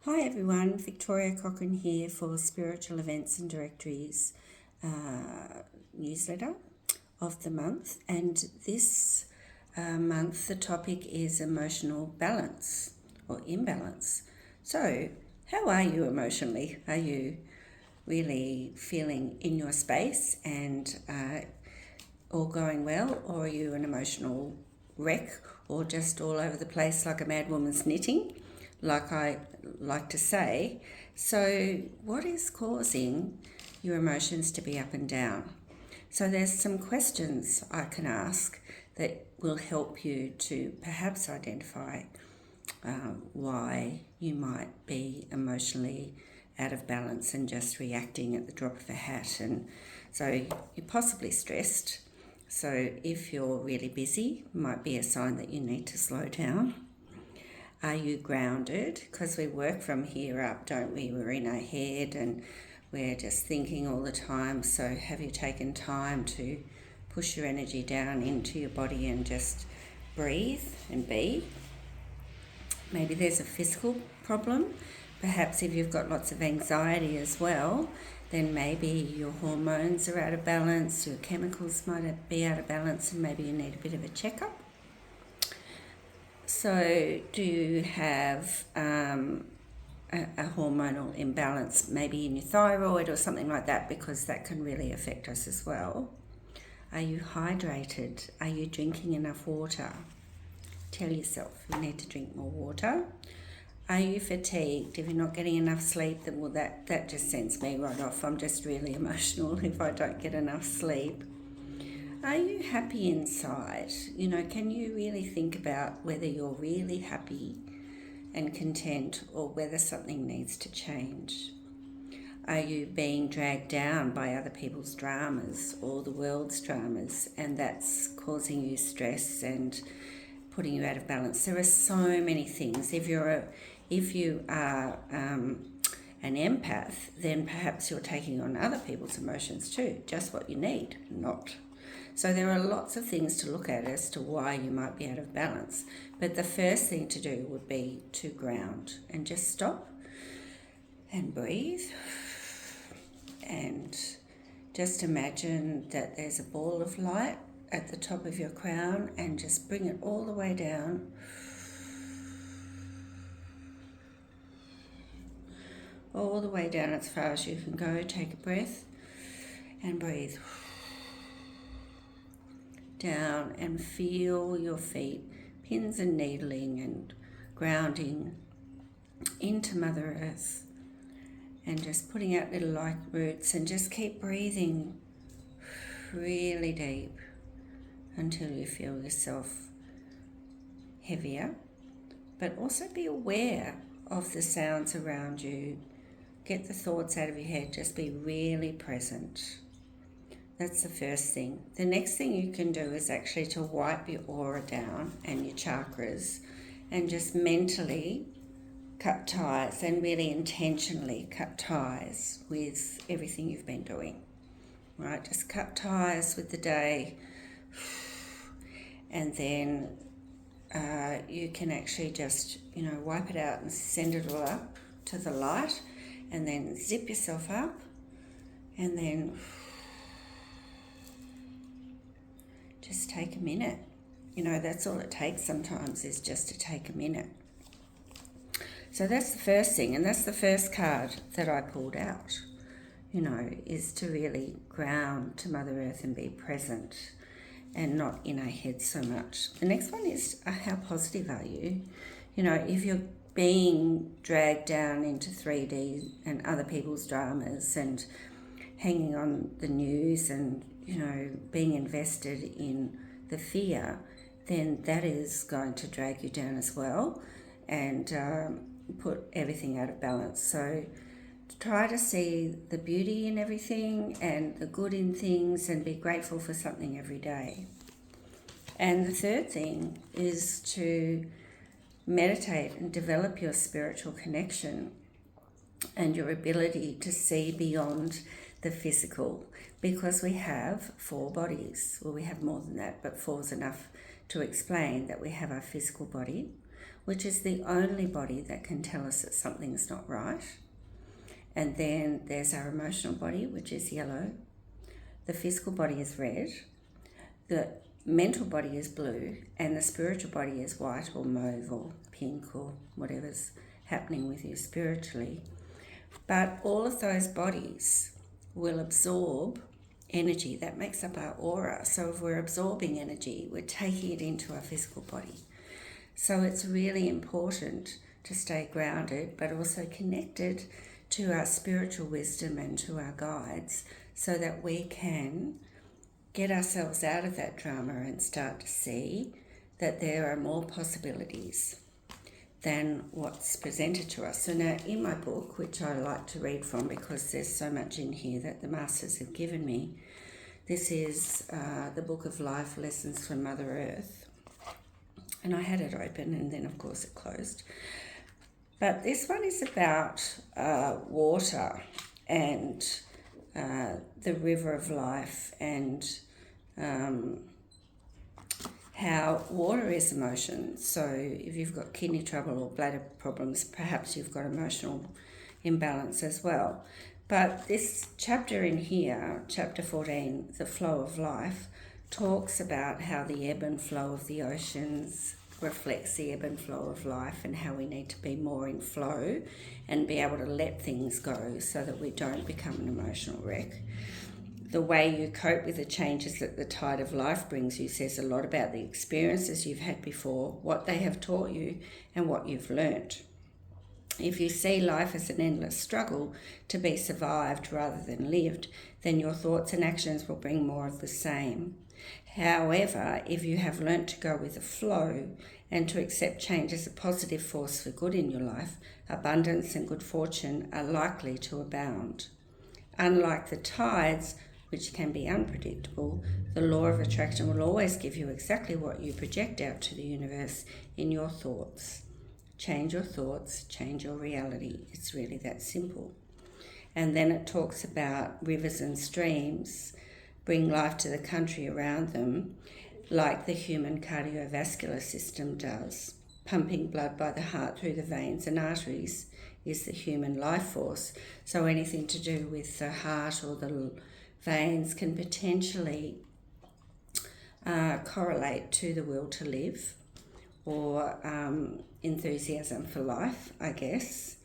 Hi everyone, Victoria Cochrane here for Spiritual Events and Directories newsletter of the month. And this month the topic is emotional balance or imbalance. So, how are you emotionally? Are you really feeling in your space and all going well, or are you an emotional wreck or just all over the place like a mad woman's knitting, like I like to say? So, what is causing your emotions to be up and down? So, there's some questions I can ask that will help you to perhaps identify why you might be emotionally out of balance and just reacting at the drop of a hat. And so you're possibly stressed. So if you're really busy, might be a sign that you need to slow down. Are you grounded? Because we work from here up, don't we? We're in our head and we're just thinking all the time. So have you taken time to push your energy down into your body and just breathe and be? Maybe there's a physical problem. Perhaps if you've got lots of anxiety as well, then maybe your hormones are out of balance, your chemicals might be out of balance, and maybe you need a bit of a checkup. So, do you have a hormonal imbalance, maybe in your thyroid or something like that, because that can really affect us as well? Are you hydrated? Are you drinking enough water? Tell yourself you need to drink more water. Are you fatigued? If you're not getting enough sleep, then well, that just sends me right off. I'm just really emotional if I don't get enough sleep. Are you happy inside? Can you really think about whether you're really happy and content or whether something needs to change? Are you being dragged down by other people's dramas or the world's dramas, and that's causing you stress and putting you out of balance? There are so many things. If you are an empath, then perhaps you're taking on other people's emotions too, just what you need, not. So there are lots of things to look at as to why you might be out of balance. But the first thing to do would be to ground and just stop and breathe and just imagine that there's a ball of light at the top of your crown and just bring it all the way down. All the way down as far as you can go. Take a breath and breathe. Down and feel your feet pins and needling and grounding into Mother Earth and just putting out little light roots, and just keep breathing really deep until you feel yourself heavier, but also be aware of the sounds around you. Get the thoughts out of your head, just be really present. That's the first thing. The next thing you can do is actually to wipe your aura down and your chakras and just mentally cut ties, and really intentionally cut ties with everything you've been doing. Right? Just cut ties with the day, and then you can actually just, wipe it out and send it all up to the light, and then zip yourself up, and then just take a minute. That's all it takes sometimes, is just to take a minute. So that's the first thing, and that's the first card that I pulled out, is to really ground to Mother Earth and be present and not in our heads so much. The next one is how positive are you? If you're being dragged down into 3D and other people's dramas and hanging on the news and, being invested in the fear, then that is going to drag you down as well and put everything out of balance. So try to see the beauty in everything and the good in things and be grateful for something every day. And the third thing is to meditate and develop your spiritual connection and your ability to see beyond the physical, because we have 4 bodies. Well, we have more than that, but 4 is enough to explain that we have our physical body, which is the only body that can tell us that something's not right. And then there's our emotional body, which is yellow. The physical body is red. The mental body is blue. And the spiritual body is white or mauve or pink or whatever's happening with you spiritually. But all of those bodies will absorb energy. That makes up our aura. So if we're absorbing energy, we're taking it into our physical body. So it's really important to stay grounded, but also connected to our spiritual wisdom and to our guides, so that we can get ourselves out of that drama and start to see that there are more possibilities than what's presented to us. So now in my book, which I like to read from because there's so much in here that the masters have given me, this is the Book of Life Lessons from Mother Earth. And I had it open and then of course it closed. But this one is about water and the river of life, and how water is emotion. So if you've got kidney trouble or bladder problems, perhaps you've got emotional imbalance as well. But this chapter in here, chapter 14, The Flow of Life, talks about how the ebb and flow of the oceans reflects the ebb and flow of life, and how we need to be more in flow and be able to let things go so that we don't become an emotional wreck. The way you cope with the changes that the tide of life brings you says a lot about the experiences you've had before, what they have taught you, and what you've learnt. If you see life as an endless struggle to be survived rather than lived, then your thoughts and actions will bring more of the same. However, if you have learnt to go with the flow and to accept change as a positive force for good in your life, abundance and good fortune are likely to abound. Unlike the tides, which can be unpredictable, the law of attraction will always give you exactly what you project out to the universe in your thoughts. Change your thoughts, change your reality. It's really that simple. And then it talks about rivers and streams bring life to the country around them, like the human cardiovascular system does. Pumping blood by the heart through the veins and arteries is the human life force. So anything to do with the heart or the veins can potentially correlate to the will to live, or enthusiasm for life, I guess.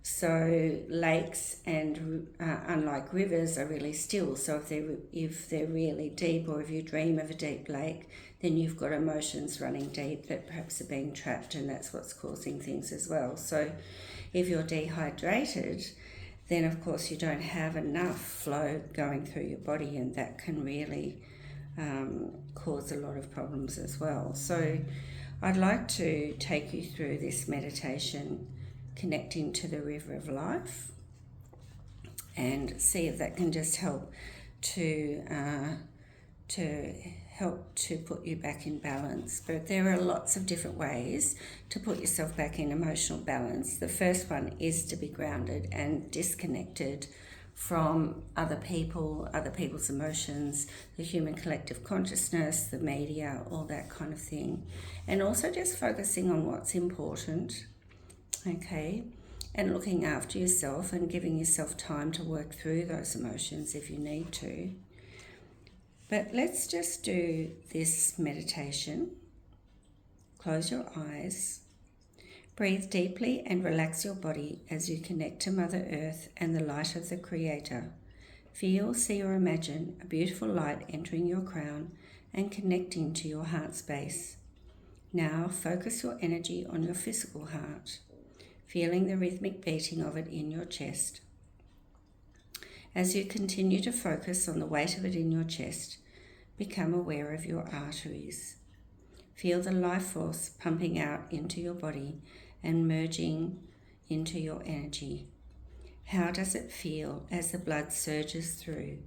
So lakes and unlike rivers are really still. So if they're really deep, or if you dream of a deep lake, then you've got emotions running deep that perhaps are being trapped, and that's what's causing things as well. So if you're dehydrated, then of course you don't have enough flow going through your body, and that can really cause a lot of problems as well. So I'd like to take you through this meditation connecting to the river of life, and see if that can just help to help to put you back in balance. But there are lots of different ways to put yourself back in emotional balance. The first one is to be grounded and disconnected from other people, other people's emotions, the human collective consciousness, the media, all that kind of thing. And also just focusing on what's important, okay? And looking after yourself and giving yourself time to work through those emotions if you need to. But let's just do this meditation. Close your eyes. Breathe deeply and relax your body as you connect to Mother Earth and the light of the Creator. Feel, see or imagine a beautiful light entering your crown and connecting to your heart space. Now focus your energy on your physical heart, feeling the rhythmic beating of it in your chest. As you continue to focus on the weight of it in your chest, become aware of your arteries. Feel the life force pumping out into your body and merging into your energy. How does it feel as the blood surges through?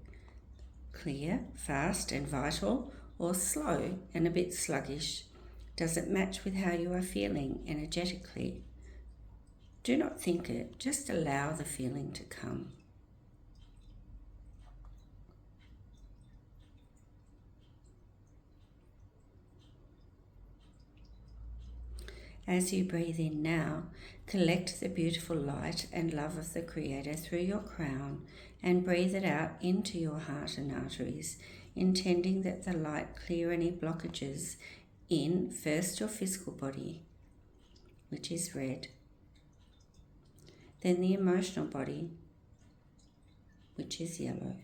Clear, fast and vital, or slow and a bit sluggish? Does it match with how you are feeling energetically? Do not think it, just allow the feeling to come. As you breathe in now, collect the beautiful light and love of the Creator through your crown and breathe it out into your heart and arteries, intending that the light clear any blockages in first your physical body, which is red, then the emotional body, which is yellow,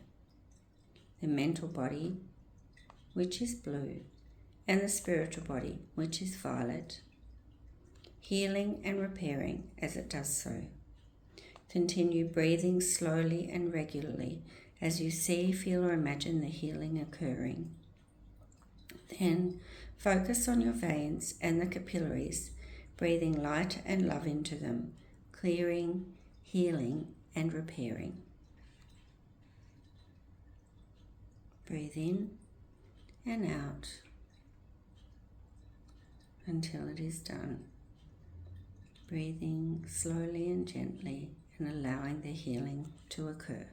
the mental body, which is blue, and the spiritual body, which is violet, healing and repairing as it does so. Continue breathing slowly and regularly as you see, feel, or imagine the healing occurring. Then focus on your veins and the capillaries, breathing light and love into them, clearing, healing, and repairing. Breathe in and out until it is done. Breathing slowly and gently and allowing the healing to occur.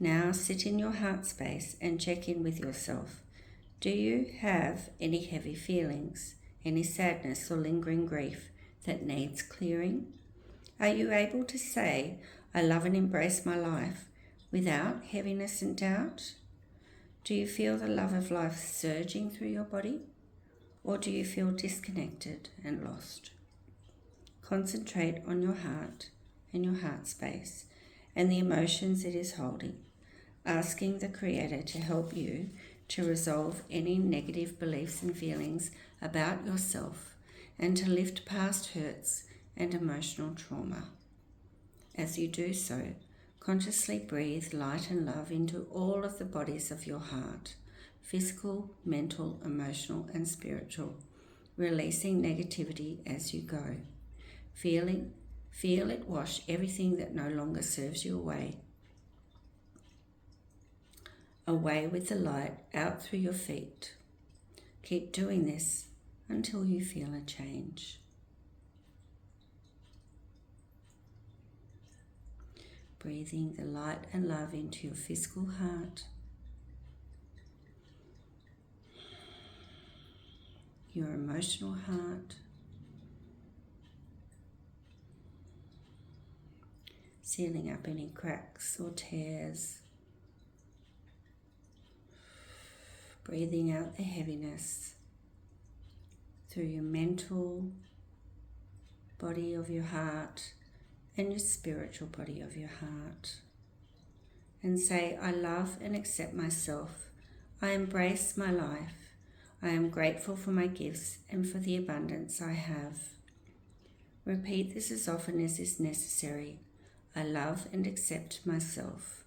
Now sit in your heart space and check in with yourself. Do you have any heavy feelings, any sadness or lingering grief that needs clearing? Are you able to say, "I love and embrace my life," without heaviness and doubt? Do you feel the love of life surging through your body? Or do you feel disconnected and lost? Concentrate on your heart and your heart space and the emotions it is holding, asking the Creator to help you to resolve any negative beliefs and feelings about yourself and to lift past hurts and emotional trauma. As you do so, consciously breathe light and love into all of the bodies of your heart, physical, mental, emotional, and spiritual, releasing negativity as you go. Feel it wash everything that no longer serves you away. Away with the light, out through your feet. Keep doing this until you feel a change. Breathing the light and love into your physical heart, your emotional heart, sealing up any cracks or tears, breathing out the heaviness through your mental body of your heart and your spiritual body of your heart. And say, "I love and accept myself. I embrace my life. I am grateful for my gifts and for the abundance I have." Repeat this as often as is necessary. I love and accept myself.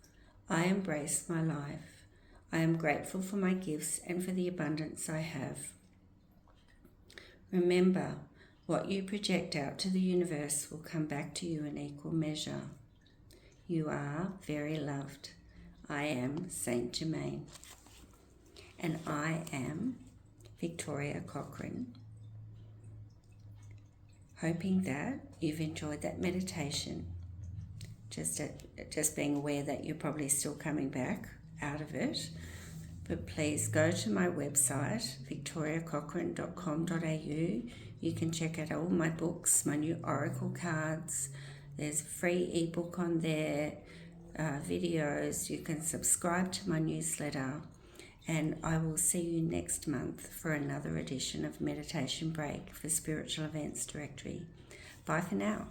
I embrace my life. I am grateful for my gifts and for the abundance I have. Remember, what you project out to the universe will come back to you in equal measure. You are very loved. I am Saint Germain. And I am Victoria Cochrane. Hoping that you've enjoyed that meditation. Just being aware that you're probably still coming back out of it. But please go to my website, victoriacochrane.com.au. You can check out all my books, my new oracle cards. There's a free ebook on there, videos. You can subscribe to my newsletter. And I will see you next month for another edition of Meditation Break for Spiritual Events Directory. Bye for now.